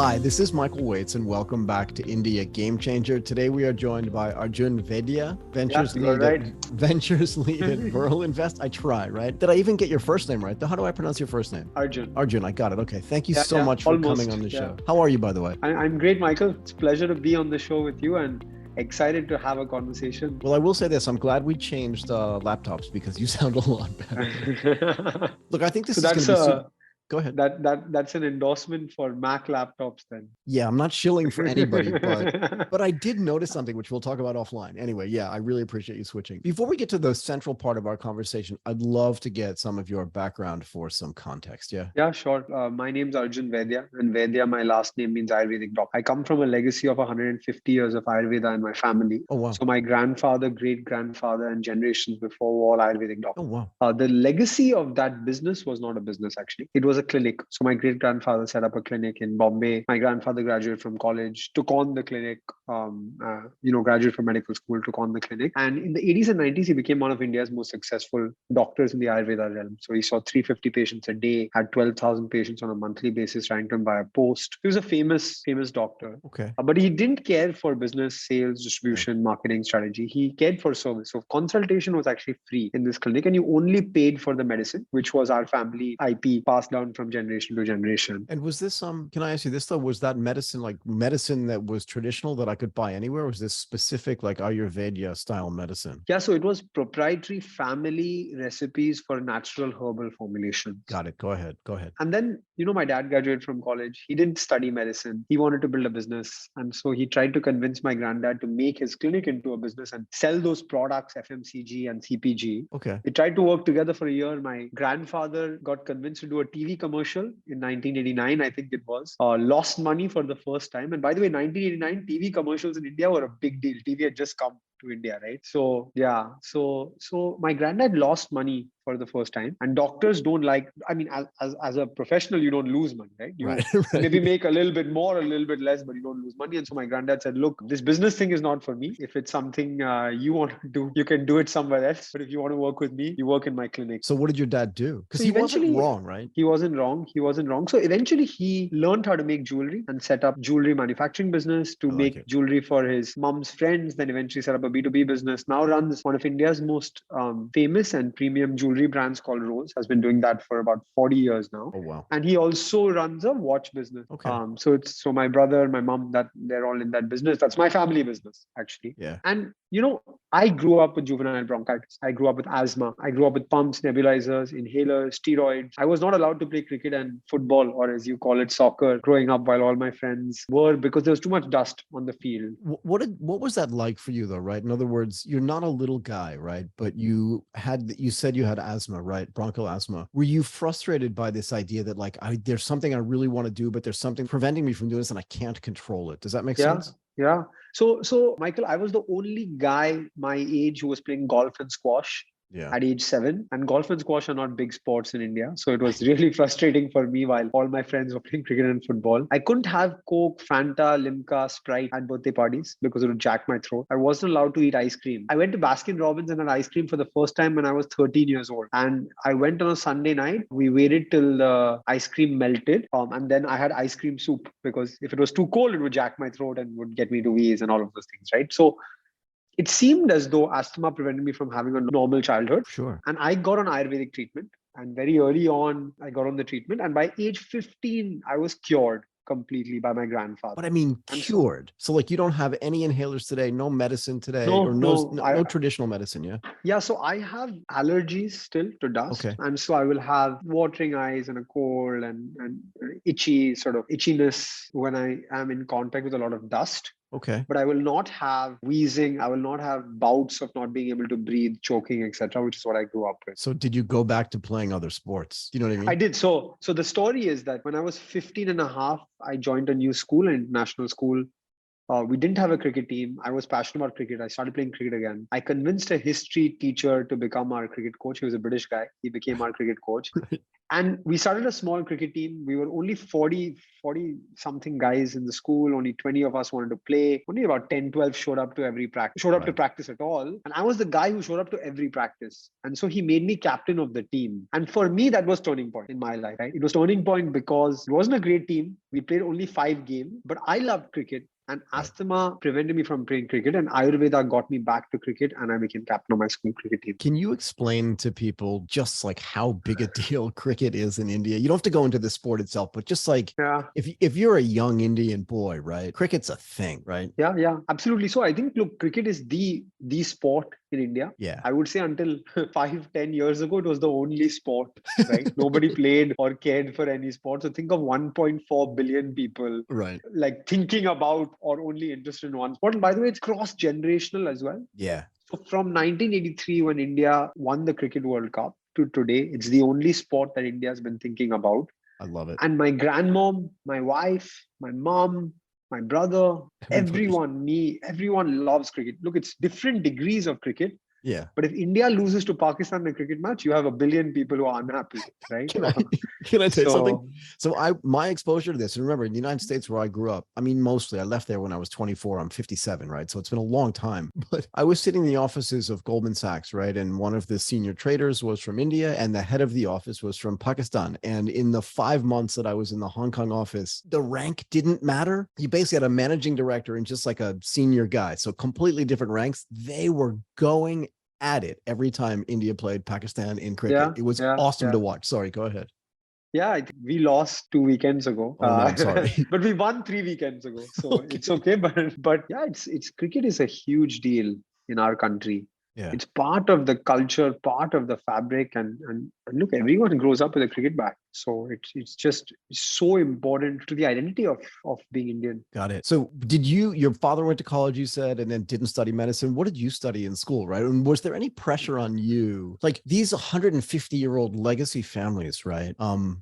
Hi, this is Michael Waits and welcome back to India Game Changer. Today we are joined by Arjun, Vaidya, Ventures lead at Verlinvest. I try, right? Did I even get your first name right? How do I pronounce your first name? Arjun. Arjun, I got it. Okay. Thank you so much for coming on the show. How are you, by the way? I'm great, Michael. It's a pleasure to be on the show with you and excited to have a conversation. Well, I will say this. I'm glad we changed laptops because you sound a lot better. Look, I think this is going to be Go ahead. That's an endorsement for Mac laptops then. Yeah, I'm not shilling for anybody, but I did notice something, which we'll talk about offline. Anyway, yeah, I really appreciate you switching. Before we get to the central part of our conversation, I'd love to get some of your background for some context. Yeah. Yeah, sure. My name's Arjun Vaidya, and Vaidya, my last name means Ayurvedic doctor. I come from a legacy of 150 years of Ayurveda in my family. Oh, wow. So my grandfather, great-grandfather, and generations before were all Ayurvedic doctors. Oh, wow. The legacy of that business was not a business, actually. It was a clinic. So my great-grandfather set up a clinic in Bombay. My grandfather graduated from college, took on the clinic, graduated from medical school, took on the clinic. And in the 80s and 90s, he became one of India's most successful doctors in the Ayurveda realm. So he saw 350 patients a day, had 12,000 patients on a monthly basis, ranked him via post. He was a famous doctor. Okay. But he didn't care for business, sales, distribution, marketing strategy. He cared for service. So consultation was actually free in this clinic, and you only paid for the medicine, which was our family IP passed down from generation to generation. And was this can I ask you this though? Was that medicine that was traditional that I could buy anywhere? Or was this specific like Ayurveda style medicine? Yeah, so it was proprietary family recipes for natural herbal formulations. Got it. Go ahead. And then, my dad graduated from college. He didn't study medicine. He wanted to build a business. And so he tried to convince my granddad to make his clinic into a business and sell those products, FMCG and CPG. Okay. They tried to work together for a year. My grandfather got convinced to do a TV commercial in 1989, I think it was. Lost money for the first time. And by the way, 1989 TV commercials in India were a big deal. TV had just come to India, right? So yeah, so my granddad lost money for the first time, and doctors don't as a professional, you don't lose money, right? You right. maybe make a little bit more, a little bit less, but you don't lose money. And so my granddad said, look, this business thing is not for me. If it's something you want to do, you can do it somewhere else. But if you want to work with me, you work in my clinic. So what did your dad do? Because he wasn't wrong, right? He wasn't wrong. So eventually he learned how to make jewelry and set up jewelry manufacturing business to make jewelry for his mom's friends, then eventually set up a B2B business. Now runs one of India's most famous and premium jewelry brands called Rose. Has been doing that for about 40 years now. Oh, wow. And he also runs a watch business. Okay. So my brother, my mom, that they're all in that business. That's my family business, actually. Yeah. And I grew up with juvenile bronchitis. I grew up with asthma. I grew up with pumps, nebulizers, inhalers, steroids. I was not allowed to play cricket and football, or as you call it, soccer, growing up, while all my friends were, because there was too much dust on the field. What was that like for you though, right? In other words, you're not a little guy, right? But you said you had asthma, right? Bronchial asthma. Were you frustrated by this idea that there's something I really want to do, but there's something preventing me from doing this and I can't control it? Does that make sense? Yeah. So Michael, I was the only guy my age who was playing golf and squash. At age 7. And golf and squash are not big sports in India. So it was really frustrating for me while all my friends were playing cricket and football. I couldn't have Coke, Fanta, Limca, Sprite at birthday parties because it would jack my throat. I wasn't allowed to eat ice cream. I went to Baskin Robbins and had ice cream for the first time when I was 13 years old. And I went on a Sunday night. We waited till the ice cream melted. And then I had ice cream soup because if it was too cold, it would jack my throat and would get me to wheeze and all of those things, right? So it seemed as though asthma prevented me from having a normal childhood. Sure. And I got on Ayurvedic treatment. And very early on, I got on the treatment. And by age 15, I was cured completely by my grandfather. But I mean, cured. So you don't have any inhalers today, no medicine today, no traditional medicine, yeah? Yeah, so I have allergies still to dust. Okay. And so I will have watering eyes and a cold and itchiness when I am in contact with a lot of dust. Okay. But I will not have wheezing. I will not have bouts of not being able to breathe, choking, etc., which is what I grew up with. So did you go back to playing other sports? You know what I mean? I did. So the story is that when I was 15 and a half, I joined a new school, an international school We didn't have a cricket team. I was passionate about cricket. I started playing cricket again. I convinced a history teacher to become our cricket coach. He was a British guy. He became our cricket coach. And we started a small cricket team. We were only 40 something guys in the school. Only 20 of us wanted to play. Only about 10, 12 showed up to every practice, to practice at all. And I was the guy who showed up to every practice. And so he made me captain of the team. And for me, that was turning point in my life, right? It was turning point because it wasn't a great team. We played only 5 games, but I loved cricket. And asthma prevented me from playing cricket, and Ayurveda got me back to cricket, and I became captain of my school cricket team. Can you explain to people just like how big a deal cricket is in India? You don't have to go into the sport itself, but just like if you're a young Indian boy, right? Cricket's a thing, right? Yeah, absolutely. So I think, look, cricket is the sport in India. Yeah. I would say until 5-10 years ago, it was the only sport, right? Nobody played or cared for any sport. So think of 1.4 billion people, right? Like thinking about or only interested in one sport. And by the way, it's cross-generational as well. Yeah. So from 1983, when India won the Cricket World Cup, to today, it's the only sport that India has been thinking about. I love it. And my grandmom, my wife, my mom, my brother, everyone loves cricket. Look, it's different degrees of cricket. Yeah. But if India loses to Pakistan in a cricket match, you have 1 billion people who are unhappy, right? Can I tell you something? So my exposure to this, and remember in the United States where I grew up, I mean, mostly I left there when I was 24, I'm 57, right? So it's been a long time, but I was sitting in the offices of Goldman Sachs, right? And one of the senior traders was from India and the head of the office was from Pakistan. And in the 5 months that I was in the Hong Kong office, the rank didn't matter. You basically had a managing director and just like a senior guy. So completely different ranks. They were going at it every time India played Pakistan in cricket. It was awesome to watch. Sorry, go ahead. Yeah, I think we lost 2 weekends ago. Oh, no, sorry. But we won 3 weekends ago. So it's okay. But yeah, it's cricket is a huge deal in our country. Yeah. It's part of the culture, part of the fabric. And look, everyone grows up with a cricket bat. So it's so important to the identity of being Indian. Got it. So did your father went to college, you said, and then didn't study medicine. What did you study in school, right? And was there any pressure on you? Like these 150-year-old legacy families, right?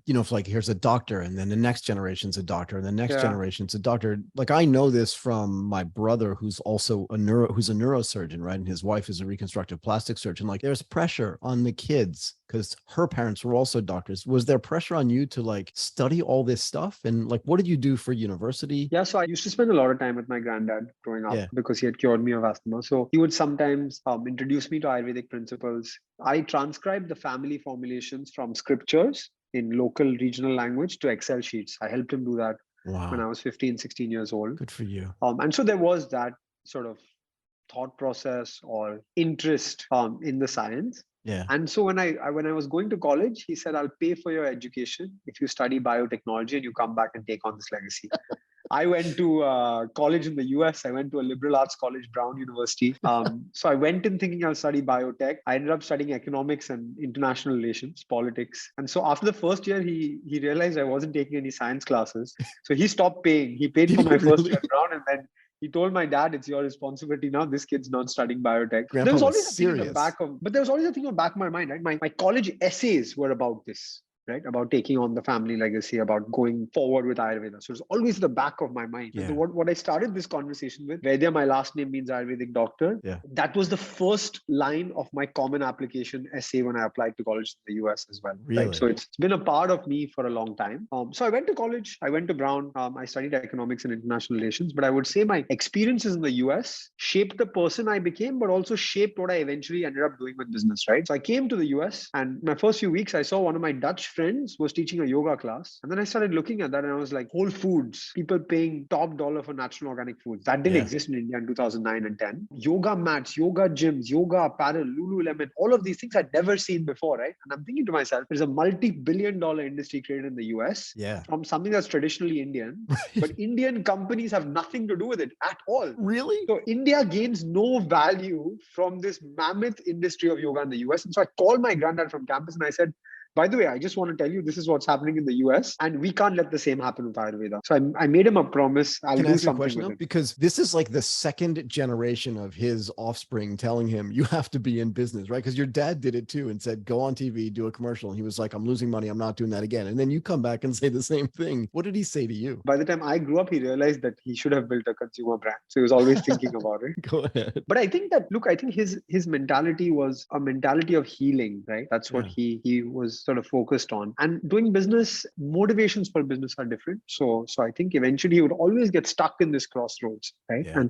If like here's a doctor and then the next generation's a doctor and the next generation's a doctor. Like I know this from my brother who's also who's a neurosurgeon, right? And his wife is a reconstructive plastic surgeon. Like there's pressure on the kids because her parents were also doctors. Was there pressure on you to like study all this stuff? And like, what did you do for university? Yeah, so I used to spend a lot of time with my granddad growing up because he had cured me of asthma. So he would sometimes introduce me to Ayurvedic principles. I transcribed the family formulations from scriptures in local regional language to Excel sheets. I helped him do that when I was 15, 16 years old. Good for you. And so there was that sort of thought process or interest in the science. Yeah. And so when I was going to college, he said, I'll pay for your education if you study biotechnology and you come back and take on this legacy. I went to college in the US. I went to a liberal arts college, Brown University. So I went in thinking I'll study biotech. I ended up studying economics and international relations, politics. And so after the first year, he realized I wasn't taking any science classes. So he stopped paying. He paid for my first year at Brown, and then he told my dad, it's your responsibility now. This kid's not studying biotech. Grandpa there was always a thing in the back of, but there was always a thing on the back of my mind, right? My college essays were about this, right? About taking on the family legacy, about going forward with Ayurveda. So it's always the back of my mind. Yeah. What I started this conversation with, Vaidya, my last name means Ayurvedic doctor. Yeah. That was the first line of my common application essay when I applied to college in the US as well. Really? Right? So it's been a part of me for a long time. So I went to college. I went to Brown. I studied economics and international relations. But I would say my experiences in the US shaped the person I became, but also shaped what I eventually ended up doing with business, right? So I came to the US, and my first few weeks, I saw one of my Dutch friends was teaching a yoga class. And then I started looking at that and I was like, Whole Foods, people paying top dollar for natural organic foods. That didn't exist in India in 2009 and 10. Yoga mats, yoga gyms, yoga apparel, Lululemon, all of these things I'd never seen before, right? And I'm thinking to myself, there's a multi-billion-dollar industry created in the US from something that's traditionally Indian, but Indian companies have nothing to do with it at all. Really? So India gains no value from this mammoth industry of yoga in the US. And so I called my granddad from campus and I said, by the way, I just want to tell you, this is what's happening in the US, and we can't let the same happen with Ayurveda. So I made him a promise. I'll Can I do ask you a something question with though? it. Because this is like the second generation of his offspring telling him you have to be in business, right? Because your dad did it too and said, go on TV, do a commercial. And he was like, I'm losing money. I'm not doing that again. And then you come back and say the same thing. What did he say to you? By the time I grew up, he realized that he should have built a consumer brand. So he was always thinking about it. Go ahead. But I think that, look, I think his mentality was a mentality of healing, right? That's what he was sort of focused on. And doing business, motivations for business are different. So I think eventually he would always get stuck in this crossroads, right? Yeah. And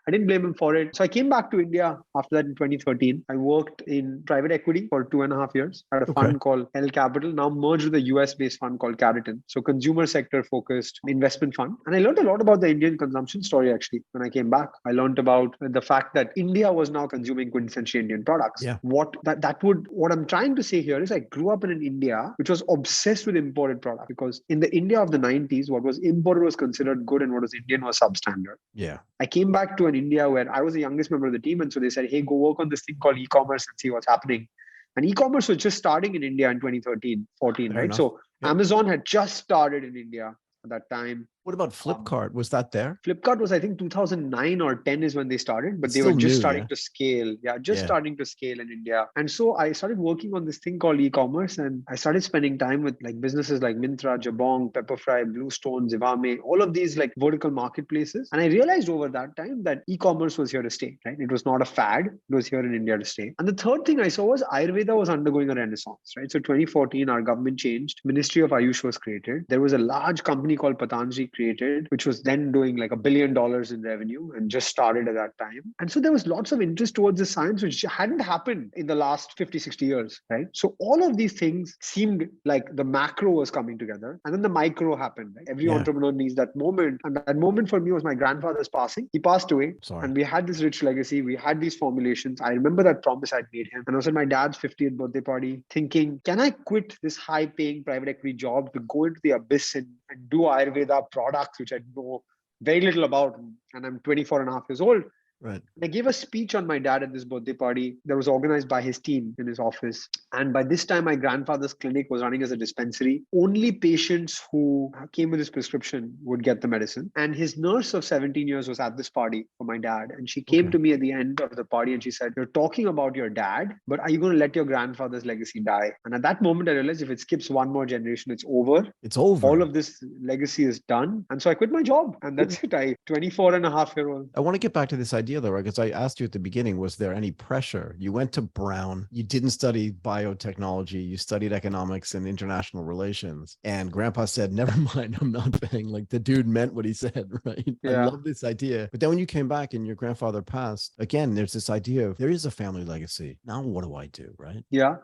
I didn't blame him for it. So I came back to India after that in 2013. I worked in private equity for 2.5 years at a fund called L Capital, now merged with a US-based fund called Cariton. So consumer sector focused investment fund. And I learned a lot about the Indian consumption story actually when I came back. I learned about the fact that India was now consuming quintessentially Indian products. Yeah. What I'm trying to say here is I grew up in an India which was obsessed with imported products, because in the India of the 90s, what was imported was considered good and what was Indian was substandard. Yeah. I came back to an India where I was the youngest member of the team. And so they said, hey, go work on this thing called e-commerce and see what's happening. And e-commerce was just starting in India in 2013, 14, Fair right? enough. So Yep. Amazon had just started in India at that time. What about Flipkart? Was that there? Flipkart was, I think, 2009 or 10 is when they started, but It's they were still just new, starting to scale. Yeah, just starting to scale in India. And so I started working on this thing called e-commerce, and I started spending time with like businesses like Myntra, Jabong, Pepperfry, Bluestone, Zivame, all of these like vertical marketplaces. And I realized over that time that e-commerce was here to stay, right? It was not a fad. It was here in India to stay. And the third thing I saw was Ayurveda was undergoing a renaissance, right? So 2014, our government changed. Ministry of Ayush was created. There was a large company called Patanjali created, which was then doing like $1 billion in revenue and just started at that time. And so there was lots of interest towards the science, which hadn't happened in the last 50, 60 years, right? So all of these things seemed like the macro was coming together, and then the micro happened, right? Every entrepreneur needs that moment. And that moment for me was my grandfather's passing. He passed away. Sorry. And we had this rich legacy. We had these formulations. I remember that promise I'd made him. And I was at my dad's 50th birthday party thinking, can I quit this high paying private equity job to go into the abyss and do Ayurveda products, which I know very little about, and I'm 24 and a half years old. Right. I gave a speech on my dad at this birthday party that was organized by his team in his office. And by this time, my grandfather's clinic was running as a dispensary. Only patients who came with his prescription would get the medicine. And his nurse of 17 years was at this party for my dad. And she came to me at the end of the party and she said, you're talking about your dad, but are you going to let your grandfather's legacy die? And at that moment, I realized if it skips one more generation, it's over. It's over. All of this legacy is done. And so I quit my job. And that's it. 24 and a half year old. I want to get back to this idea though, right? Because I asked you at the beginning, was there any pressure? You went to Brown, you didn't study biotechnology, you studied economics and international relations. And grandpa said, never mind, I'm not paying. Like the dude meant what he said, right? Yeah. I love this idea. But then when you came back and your grandfather passed, again, there's this idea of there is a family legacy. Now what do I do, right? Yeah.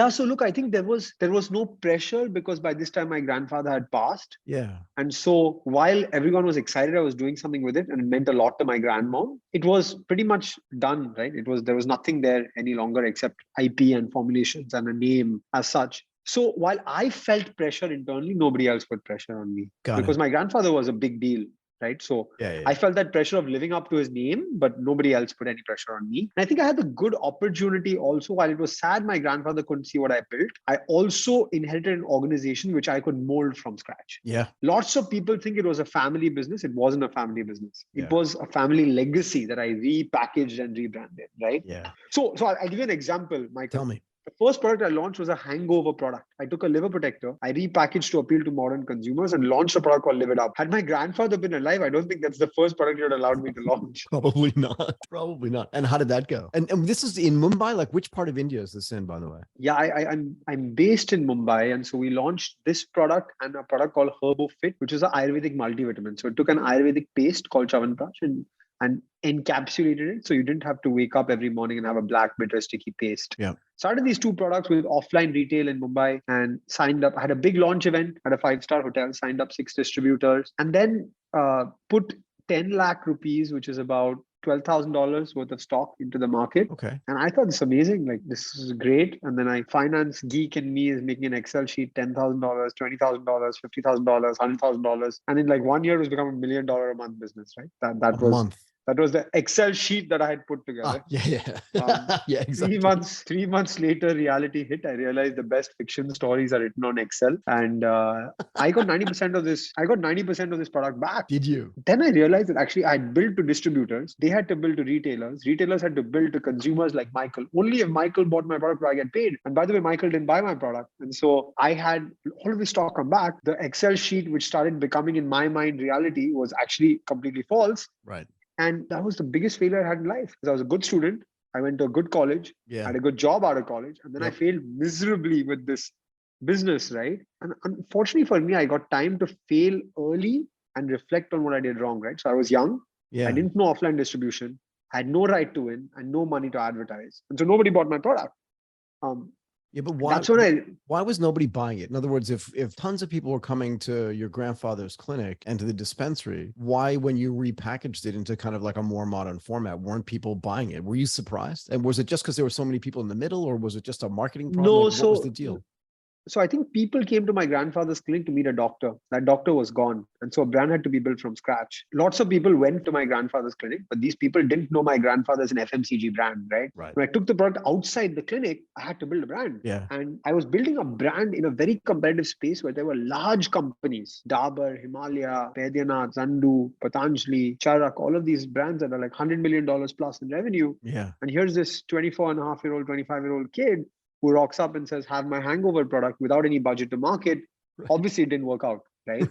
So look, I think there was no pressure because by this time my grandfather had passed. Yeah. And so while everyone was excited, I was doing something with it and it meant a lot to my grandmom. It was pretty much done, right? There was nothing there any longer except IP and formulations and a name as such. So while I felt pressure internally, nobody else put pressure on me because my grandfather was a big deal. Right. So I felt that pressure of living up to his name, but nobody else put any pressure on me. And I think I had the good opportunity also. While it was sad my grandfather couldn't see what I built, I also inherited an organization which I could mold from scratch. Yeah. Lots of people think it was a family business. It wasn't a family business. It was a family legacy that I repackaged and rebranded. Right. Yeah. So I'll give you an example, Michael. Tell me. The first product I launched was a hangover product. I took a liver protector, I repackaged to appeal to modern consumers and launched a product called Live It Up. Had my grandfather been alive, I don't think that's the first product he would allowed me to launch. Probably not. Probably not. And how did that go? And this is in Mumbai? Like which part of India is this in, by the way? Yeah, I'm based in Mumbai. And so we launched this product and a product called Herbo Fit, which is an Ayurvedic multivitamin. So it took an Ayurvedic paste called Chyawanprash and encapsulated it. So you didn't have to wake up every morning and have a black, bitter, sticky paste. Yeah. Started these two products with offline retail in Mumbai and signed up. I had a big launch event at a 5-star hotel, signed up 6 distributors, and then put 10 lakh rupees, which is about $12,000 worth of stock into the market. Okay. And I thought it's amazing. Like, this is great. And then finance geek in me is making an Excel sheet, $10,000, $20,000, $50,000, $100,000. And in like 1 year, it was become $1 million a month business, right? That was month. That was the Excel sheet that I had put together. Yeah. Yeah, exactly. 3 months later, reality hit. I realized the best fiction stories are written on Excel, and I got 90% of this. I got 90% of this product back. Did you? Then I realized that actually I had built to distributors. They had to build to retailers. Retailers had to build to consumers like Michael. Only if Michael bought my product, do I get paid. And by the way, Michael didn't buy my product, and so I had all of this stock come back. The Excel sheet, which started becoming in my mind reality, was actually completely false. Right. And that was the biggest failure I had in life, because I was a good student. I went to a good college, had a good job out of college, and then I failed miserably with this business, right? And unfortunately for me, I got time to fail early and reflect on what I did wrong, right? So I was young. I didn't know offline distribution. I had no right to win and no money to advertise. And so nobody bought my product. But why? That's when why was nobody buying it? In other words, if tons of people were coming to your grandfather's clinic and to the dispensary, why, when you repackaged it into kind of like a more modern format, weren't people buying it? Were you surprised? And was it just because there were so many people in the middle, or was it just a marketing problem? No, like, what was the deal? So I think people came to my grandfather's clinic to meet a doctor. That doctor was gone. And so a brand had to be built from scratch. Lots of people went to my grandfather's clinic, but these people didn't know my grandfather's an FMCG brand, right? When I took the product outside the clinic, I had to build a brand. And I was building a brand in a very competitive space where there were large companies, Dabur, Himalaya, Vaidya, Zandu, Patanjali, Charak, all of these brands that are like $100 million plus in revenue. And here's this 24-and-a-half-year-old, 25-year-old kid who rocks up and says, have my hangover product without any budget to market. Obviously, it didn't work out, right?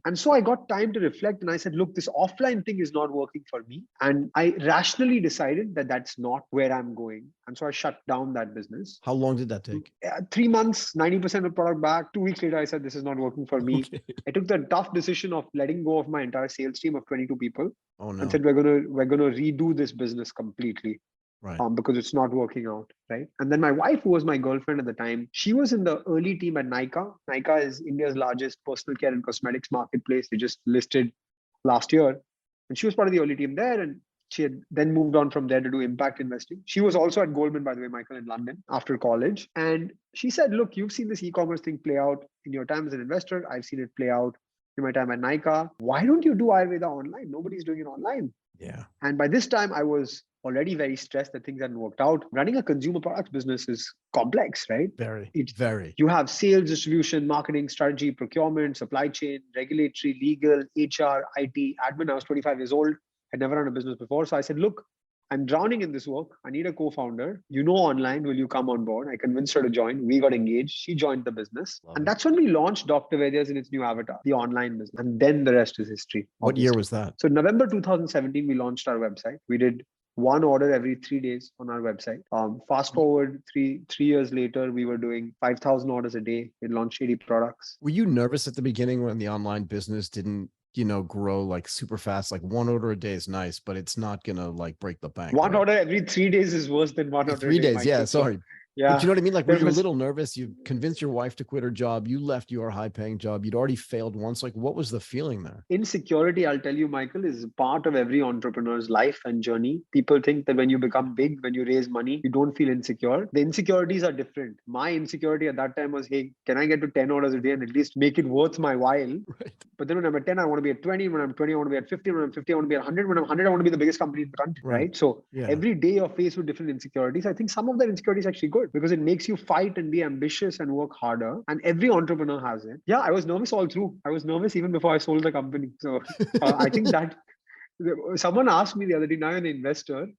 And so I got time to reflect, and I said, look, this offline thing is not working for me. And I rationally decided that that's not where I'm going. And so I shut down that business. How long did that take? 3 months, 90% of product back. 2 weeks later, I said, this is not working for me. I took the tough decision of letting go of my entire sales team of 22 people. And said, we're gonna redo this business completely. Because it's not working out, right? And then my wife, who was my girlfriend at the time, she was in the early team at Nykaa. Nykaa is India's largest personal care and cosmetics marketplace. They just listed last year. And she was part of the early team there. And she had then moved on from there to do impact investing. She was also at Goldman, by the way, Michael, in London after college. And she said, look, you've seen this e-commerce thing play out in your time as an investor. I've seen it play out in my time at Nykaa. Why don't you do Ayurveda online? Nobody's doing it online. And by this time, I was already very stressed that things hadn't worked out. Running a consumer products business is complex, right? Very. You have sales, distribution, marketing, strategy, procurement, supply chain, regulatory, legal, HR, IT, admin. I was 25 years old. I'd never run a business before. So I said, look, I'm drowning in this work. I need a co-founder. You know online. Will you come on board? I convinced her to join. We got engaged. She joined the business. And that's when we launched Dr. Vaidya's in its new avatar, the online business. And then the rest is history. What year was that? So November 2017, we launched our website. We did one order every 3 days on our website. Fast forward three years later, we were doing 5,000 orders a day. We launched 80 products. Were you nervous at the beginning when the online business didn't, grow like super fast? Like one order a day is nice, but it's not gonna like break the bank. One order every 3 days is worse than one order 3 days. Yeah, sorry. Yeah. But you know what I mean? Like, were you a little nervous? You convinced your wife to quit her job. You left your high-paying job. You'd already failed once. Like, what was the feeling there? Insecurity, I'll tell you, Michael, is part of every entrepreneur's life and journey. People think that when you become big, when you raise money, you don't feel insecure. The insecurities are different. My insecurity at that time was, hey, can I get to 10 orders a day and at least make it worth my while? But then when I'm at 10, I want to be at 20. When I'm 20, I want to be at 50. When I'm 50, I want to be at 100. When I'm 100, I want to be the biggest company in the country, right? So every day you're faced with different insecurities. I think some of that insecurity is actually good because it makes you fight and be ambitious and work harder. And every entrepreneur has it. Yeah, I was nervous all through. I was nervous even before I sold the company. So I think that someone asked me the other day, now you're an investor,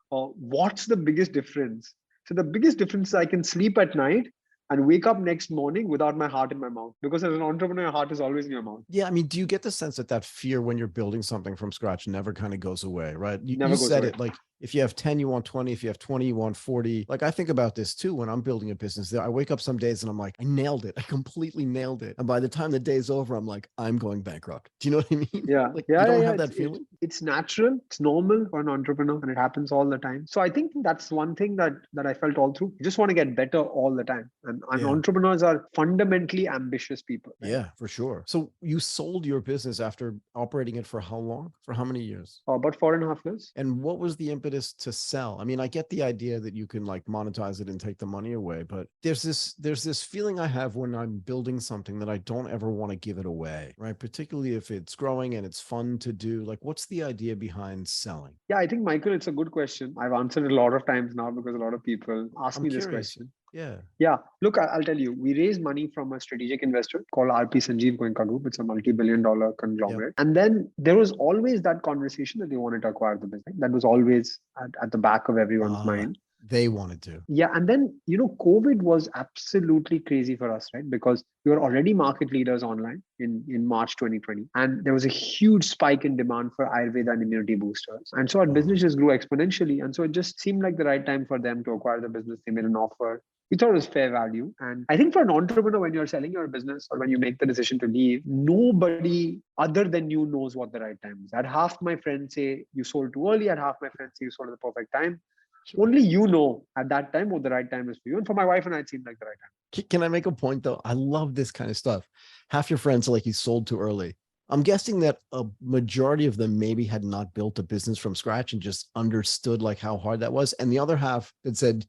what's the biggest difference? So the biggest difference is I can sleep at night and wake up next morning without my heart in my mouth. Because as an entrepreneur, your heart is always in your mouth. Yeah, I mean, do you get the sense that fear when you're building something from scratch never kind of goes away, right? You said it, like, if you have 10, you want 20. If you have 20, you want 40. Like, I think about this too when I'm building a business. I wake up some days and I'm like, I nailed it. I completely nailed it. And by the time the day's over, I'm like, I'm going bankrupt. Do you know what I mean? Yeah. Like, you don't have that feeling? It's natural. It's normal for an entrepreneur and it happens all the time. So I think that's one thing that I felt all through. You just want to get better all the time. And entrepreneurs are fundamentally ambitious people. Right? Yeah, for sure. So you sold your business after operating it for how long? For how many years? About 4.5 years. And what was the impetus impetus to sell? I mean, I get the idea that you can like monetize it and take the money away, but there's this feeling I have when I'm building something that I don't ever want to give it away, right? Particularly if it's growing and it's fun to do. Like, what's the idea behind selling? Yeah, I think, Michael, it's a good question. I've answered it a lot of times now because a lot of people ask I'm me this curious. question. Yeah. Yeah, look, I'll tell you, we raised money from a strategic investor called RP Sanjeev Goenka Group. It's a multi-billion-dollar conglomerate. Yep. And then there was always that conversation that they wanted to acquire the business. That was always at the back of everyone's mind. They wanted to. Yeah. And then, COVID was absolutely crazy for us, right? Because we were already market leaders online in March 2020. And there was a huge spike in demand for Ayurveda and immunity boosters. And so our business just grew exponentially. And so it just seemed like the right time for them to acquire the business. They made an offer. We thought it was fair value. And I think for an entrepreneur, when you're selling your business or when you make the decision to leave, nobody other than you knows what the right time is. I had half my friends say you sold too early. I had half my friends say you sold at the perfect time. Sure. Only you know at that time what the right time is for you. And for my wife and I, it seemed like the right time. Can I make a point though? I love this kind of stuff. Half your friends are like, you sold too early. I'm guessing that a majority of them maybe had not built a business from scratch and just understood like how hard that was. And the other half that said,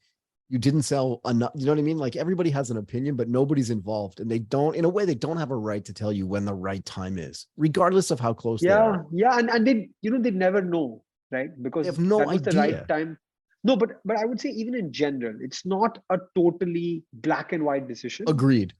you didn't sell enough. You know what I mean? Like everybody has an opinion, but nobody's involved. And they don't, in a way, they don't have a right to tell you when the right time is, regardless of how close they are. Yeah. And they, they never know, right? Because they have no that was idea. The right time. No, but I would say even in general, it's not a totally black and white decision. Agreed.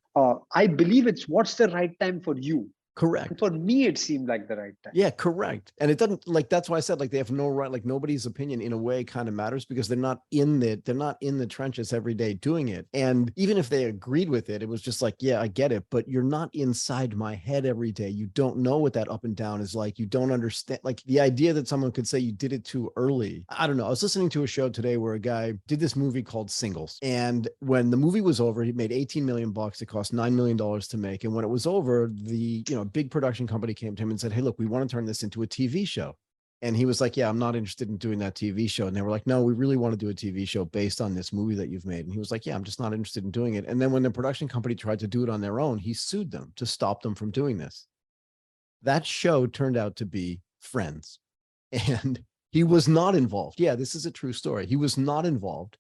I believe it's what's the right time for you. Correct. And for me, it seemed like the right time. Yeah, correct. And it doesn't like, that's why I said like they have no right, like nobody's opinion in a way kind of matters because they're not in the trenches every day doing it. And even if they agreed with it, it was just like, yeah, I get it, but you're not inside my head every day. You don't know what that up and down is like. You don't understand like the idea that someone could say you did it too early. I don't know. I was listening to a show today where a guy did this movie called Singles. And when the movie was over, he made $18 million. It cost $9 million to make. And when it was over, the, big production company came to him and said, hey, look, we want to turn this into a TV show. And he was like, yeah, I'm not interested in doing that TV show. And they were like, no, we really want to do a TV show based on this movie that you've made. And he was like, yeah, I'm just not interested in doing it. And then when the production company tried to do it on their own, he sued them to stop them from doing this. That show turned out to be Friends. And he was not involved. Yeah, this is a true story. He was not involved.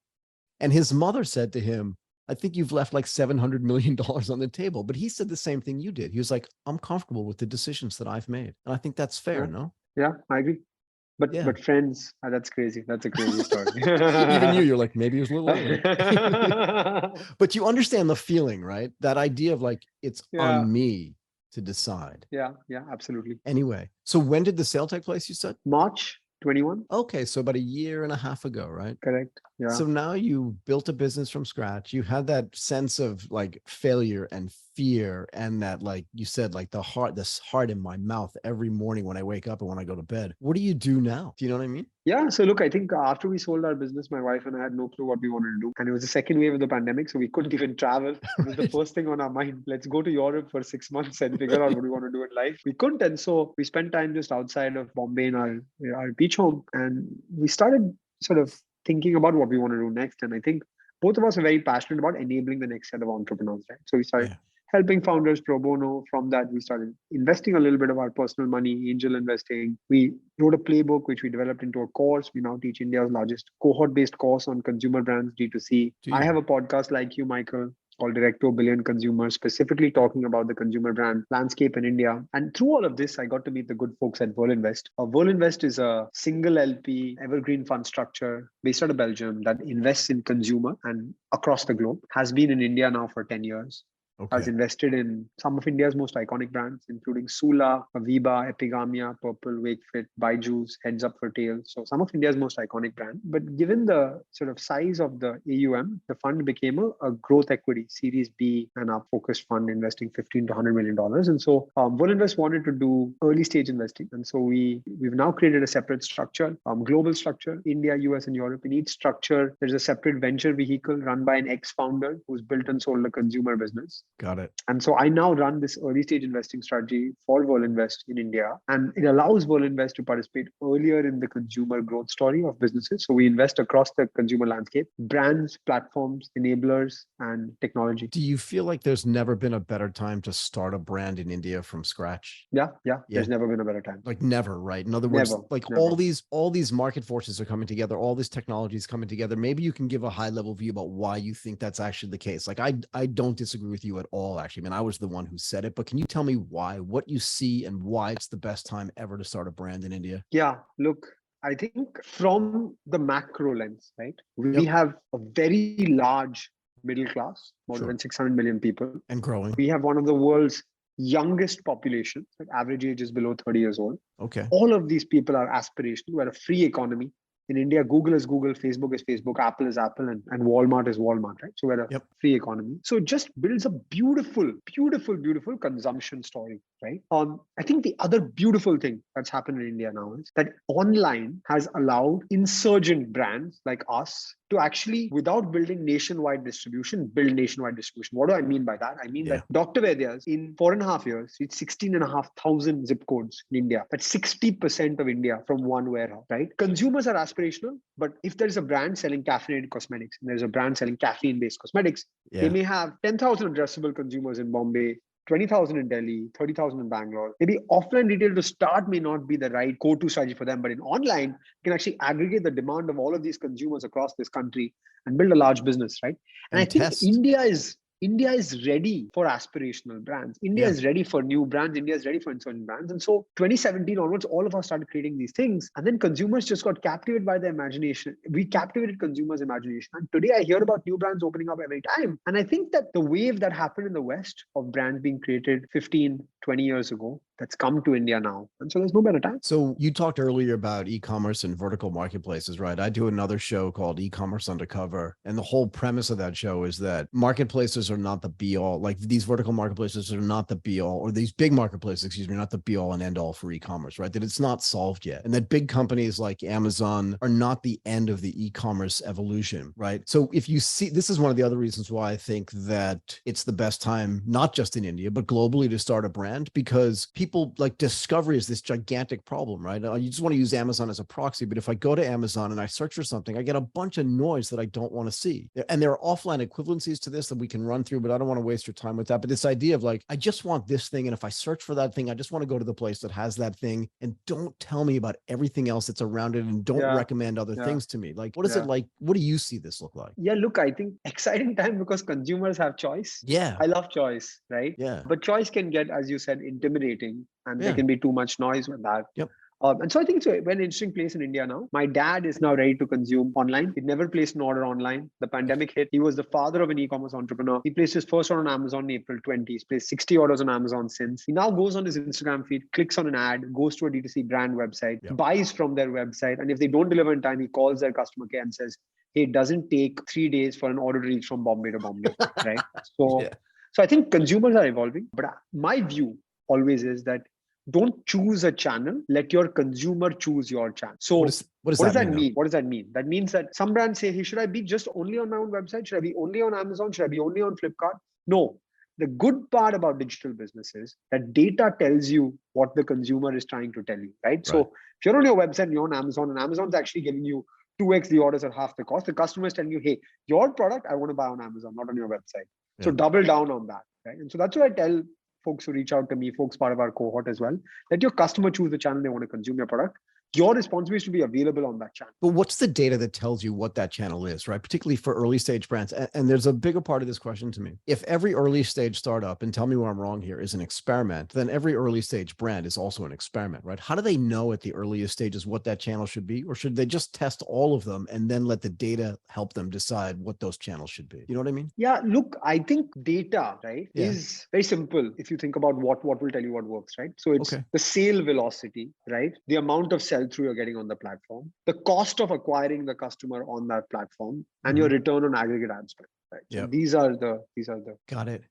And his mother said to him, I think you've left like $700 million on the table. But he said the same thing you did. He was like, I'm comfortable with the decisions that I've made. And I think that's fair, no? Yeah, I agree. But Friends, that's crazy. That's a crazy story. Even you're like, maybe it was a little early. But you understand the feeling, right? That idea of like, it's on me to decide. Yeah, absolutely. Anyway, so when did the sale take place, you said? March 21. Okay, so about a year and a half ago, right? Correct. Yeah. So now you built a business from scratch. You had that sense of like failure and fear, and that, like you said, like this heart in my mouth every morning when I wake up and when I go to bed. What do you do now? Do you know what I mean? Yeah. So look, I think after we sold our business, my wife and I had no clue what we wanted to do. And it was the second wave of the pandemic. So we couldn't even travel. It was the first thing on our mind. Let's go to Europe for 6 months and figure out what we want to do in life. We couldn't. And so we spent time just outside of Bombay in our beach home. And we started sort of thinking about what we want to do next. And I think both of us are very passionate about enabling the next set of entrepreneurs, right? So we started helping founders pro bono. From that, we started investing a little bit of our personal money, angel investing. We wrote a playbook, which we developed into a course. We now teach India's largest cohort-based course on consumer brands, D2C. I have a podcast like you, Michael, called Direct to a Billion Consumers, specifically talking about the consumer brand landscape in India. And through all of this, I got to meet the good folks at Verlinvest. Verlinvest is a single LP evergreen fund structure based out of Belgium that invests in consumer and across the globe, has been in India now for 10 years. Has invested in some of India's most iconic brands, including Sula, Aviva, Epigamia, Purple, Wakefit, Byju's, Heads Up for Tails. So some of India's most iconic brands. But given the sort of size of the AUM, the fund became a growth equity, Series B, and our focused fund investing $15 to $100 million. And so Verlinvest wanted to do early stage investing. And so we've now created a separate structure, global structure, India, US, and Europe. In each structure, there's a separate venture vehicle run by an ex-founder who's built and sold a consumer business. Got it. And so I now run this early stage investing strategy for Verlinvest in India. And it allows Verlinvest to participate earlier in the consumer growth story of businesses. So we invest across the consumer landscape, brands, platforms, enablers, and technology. Do you feel like there's never been a better time to start a brand in India from scratch? Yeah. There's never been a better time. Like never, right? In other words, Never. all these market forces are coming together, all these technologies coming together. Maybe you can give a high level view about why you think that's actually the case. Like I don't disagree with you at all, actually. I mean, I was the one who said it, but can you tell me why, what you see and why it's the best time ever to start a brand in India? Yeah, look, I think from the macro lens, right? We have a very large middle class, more than 600 million people. And growing. We have one of the world's youngest populations. Like average age is below 30 years old. Okay. All of these people are aspirational. We're a free economy. In India, Google is Google, Facebook is Facebook, Apple is Apple, and Walmart is Walmart, right? So we're a free economy. So it just builds a beautiful consumption story, right? I think the other beautiful thing that's happened in India now is that online has allowed insurgent brands like us to actually, without building nationwide distribution, build nationwide distribution. What do I mean by that? I mean that Dr. Vaidya's in 4.5 years reached 16,500 zip codes in India. That's 60% of India from one warehouse, right? Consumers are aspirational, but if there's a brand selling caffeinated cosmetics and there's a brand selling caffeine-based cosmetics, they may have 10,000 addressable consumers in Bombay, 20,000 in Delhi, 30,000 in Bangalore. Maybe offline retail to start may not be the right go-to strategy for them, but in online, you can actually aggregate the demand of all of these consumers across this country and build a large business, right? And I think India is ready for aspirational brands. India is ready for new brands. India is ready for insurgent brands. And so 2017 onwards, all of us started creating these things. And then consumers just got captivated by their imagination. We captivated consumers' imagination. And today I hear about new brands opening up every time. And I think that the wave that happened in the West of brands being created 15, 20 years ago, that's come to India now. And so there's no better time. So you talked earlier about e-commerce and vertical marketplaces, right? I do another show called E-commerce Undercover. And the whole premise of that show is that marketplaces are not the be all, like these vertical marketplaces are not the be all, or these big marketplaces, excuse me, not the be all and end all for e-commerce, right? That it's not solved yet. And that big companies like Amazon are not the end of the e-commerce evolution, right? So if you see, this is one of the other reasons why I think that it's the best time, not just in India, but globally to start a brand, because people like discovery is this gigantic problem, right? You just want to use Amazon as a proxy, but if I go to Amazon and I search for something, I get a bunch of noise that I don't want to see. And there are offline equivalencies to this that we can run through, but I don't want to waste your time with that. But this idea of like, I just want this thing. And if I search for that thing, I just want to go to the place that has that thing and don't tell me about everything else that's around it and don't recommend other things to me. Like, what is it like? What do you see this look like? Yeah, look, I think exciting time because consumers have choice. Yeah. I love choice, right? Yeah. But choice can get, as you said, intimidating and there can be too much noise with that. And so I think it's a very interesting place in India now. My dad is now ready to consume online. He never placed an order online. The pandemic hit. He was the father of an e-commerce entrepreneur. He placed his first order on Amazon in April 20. He's placed 60 orders on Amazon since. He now goes on his Instagram feed, clicks on an ad, goes to a D2C brand website, buys from their website. And if they don't deliver in time, he calls their customer care and says, hey, it doesn't take 3 days for an order to reach from Bombay to Bombay, right? So I think consumers are evolving. But my view always is that don't choose a channel, let your consumer choose your channel. So what does that mean? What does that mean? That means that some brands say, hey, should I be just only on my own website? Should I be only on Amazon? Should I be only on Flipkart? No. The good part about digital business is that data tells you what the consumer is trying to tell you, right? So if you're on your website and you're on Amazon and Amazon's actually giving you 2x the orders at half the cost, the customer is telling you, hey, your product, I want to buy on Amazon, not on your website. So double down on that, right? And so that's what I tell folks who reach out to me, folks part of our cohort as well, let your customer choose the channel they want to consume your product. Your responsibility is to be available on that channel. But what's the data that tells you what that channel is, right? Particularly for early stage brands. And there's a bigger part of this question to me. If every early stage startup, and tell me where I'm wrong here, is an experiment, then every early stage brand is also an experiment, right? How do they know at the earliest stages what that channel should be? Or should they just test all of them and then let the data help them decide what those channels should be? You know what I mean? Yeah, look, I think data, right, is very simple if you think about what will tell you what works, right? So it's the sale velocity, right? The amount of sell-through you're getting on the platform, the cost of acquiring the customer on that platform, and your return on aggregate ad spend, right? So these are the Got it.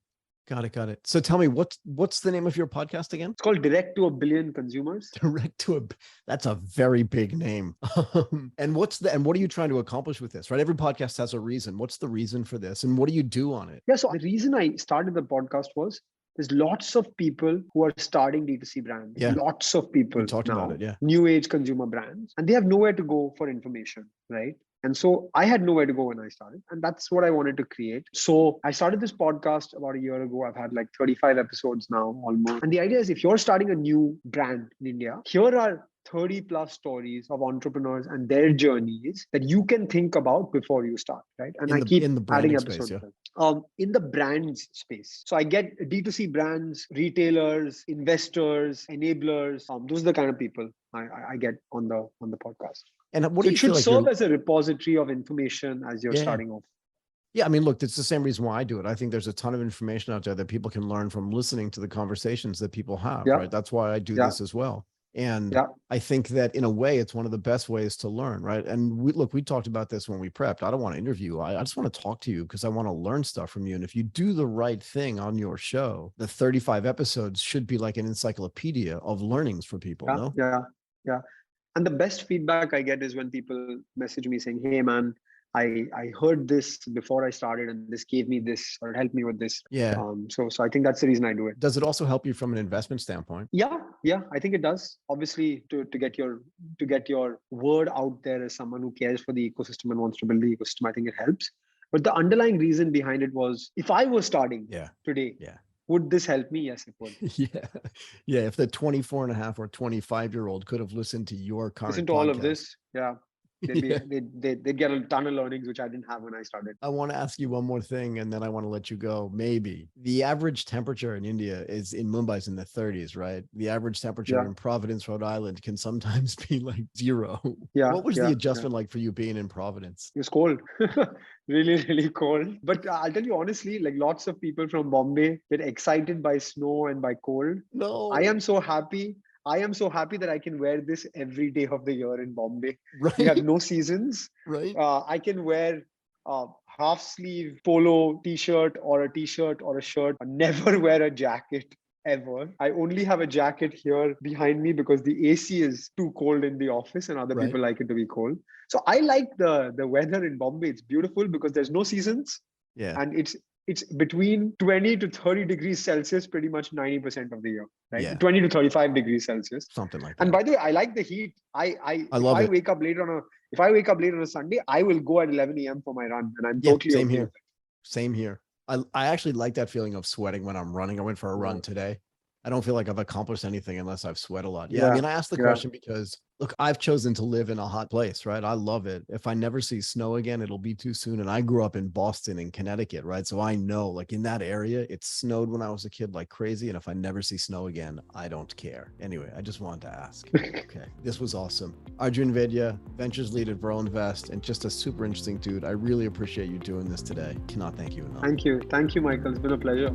Got it. So tell me, what's the name of your podcast again? It's called Direct to a Billion Consumers. That's a very big name. And what are you trying to accomplish with this, right? Every podcast has a reason. What's the reason for this? And what do you do on it? Yeah. So the reason I started the podcast was there's lots of people who are starting D2C brands. Yeah. Lots of people we talked about it, yeah. New age consumer brands, and they have nowhere to go for information, right? And so I had nowhere to go when I started, and that's what I wanted to create. So I started this podcast about a year ago. I've had like 35 episodes now almost. And the idea is if you're starting a new brand in India, here are 30 plus stories of entrepreneurs and their journeys that you can think about before you start, right? And I keep adding episodes. Space, yeah. In the brands space. So I get D2C brands, retailers, investors, enablers. Those are the kind of people I get on the podcast. And what do you feel like it should serve as a repository of information as you're starting off. Yeah, I mean, look, it's the same reason why I do it. I think there's a ton of information out there that people can learn from listening to the conversations that people have, right? That's why I do this as well. And I think that in a way, it's one of the best ways to learn, right? And we talked about this when we prepped. I don't want to interview you. I just want to talk to you because I want to learn stuff from you. And if you do the right thing on your show, the 35 episodes should be like an encyclopedia of learnings for people, no? Yeah. And the best feedback I get is when people message me saying, hey, man, I heard this before I started and this gave me this or helped me with this. Yeah. So I think that's the reason I do it. Does it also help you from an investment standpoint? Yeah, I think it does. Obviously, to get your word out there as someone who cares for the ecosystem and wants to build the ecosystem, I think it helps. But the underlying reason behind it was if I was starting today, would this help me? Yes, it would. Yeah. If the 24 and a half or 25-year-old could have listened to your current listen to podcast, all of this. Yeah. They'd get a ton of learnings, which I didn't have when I started. I want to ask you one more thing, and then I want to let you go. Maybe the average temperature in India is in Mumbai is in the 30s, right? The average temperature in Providence, Rhode Island can sometimes be like 0. Yeah. What was the adjustment like for you being in Providence? It was cold. Really, really cold. But I'll tell you honestly, like lots of people from Bombay get excited by snow and by cold. No. I am so happy that I can wear this every day of the year in Bombay. Right. We have no seasons. Right. I can wear a half sleeve polo t-shirt or a t-shirt or a shirt. I never wear a jacket ever. I only have a jacket here behind me because the AC is too cold in the office and other people like it to be cold. So I like the weather in Bombay. It's beautiful because there's no seasons. Yeah. And it's between 20 to 30 degrees Celsius pretty much 90% of the year, right? Yeah. 20 to 35 degrees Celsius. Something like that. And by the way, I like the heat. If I wake up late on a Sunday, I will go at 11 a.m. for my run. And I'm totally same okay here. with it. Same here. I actually like that feeling of sweating when I'm running. I went for a run today. I don't feel like I've accomplished anything unless I've sweat a lot. I mean, I asked the question because, look, I've chosen to live in a hot place, right? I love it. If I never see snow again, it'll be too soon. And I grew up in Boston and Connecticut, right? So I know, like in that area, it snowed when I was a kid like crazy. And if I never see snow again, I don't care. Anyway, I just wanted to ask. Okay, this was awesome. Arjun Vaidya, Ventures Lead at Verlinvest, and just a super interesting dude. I really appreciate you doing this today. Cannot thank you enough. Thank you, Michael. It's been a pleasure.